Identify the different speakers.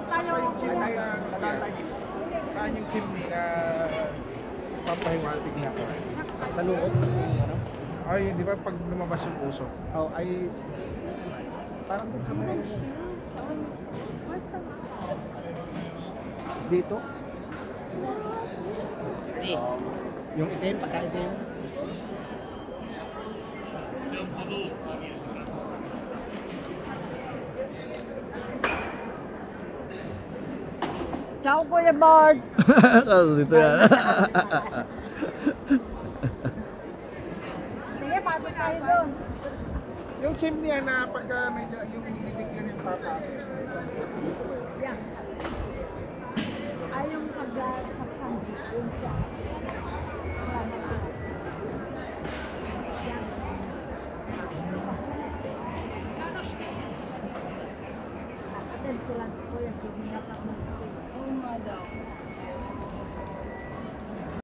Speaker 1: tayo.
Speaker 2: Saan yung chimney na papahiwatig na?
Speaker 3: Sa loob ng ano?
Speaker 2: Ay, di ba pag lumabas yung usok?
Speaker 3: Oh, ay parang sa may dito. Yung itim, pagka-itim.
Speaker 1: Ciao, Kuya Bard.
Speaker 4: Kaso dito yan.
Speaker 1: Sige, pasok tayo doon.
Speaker 2: Yung chimney na pagka yung linig yun yung papa.
Speaker 1: Yan. Ay, yung pag-sandi. Yung siya. Wala na lang. Yan. Attend sila. Kuya, sige na pa.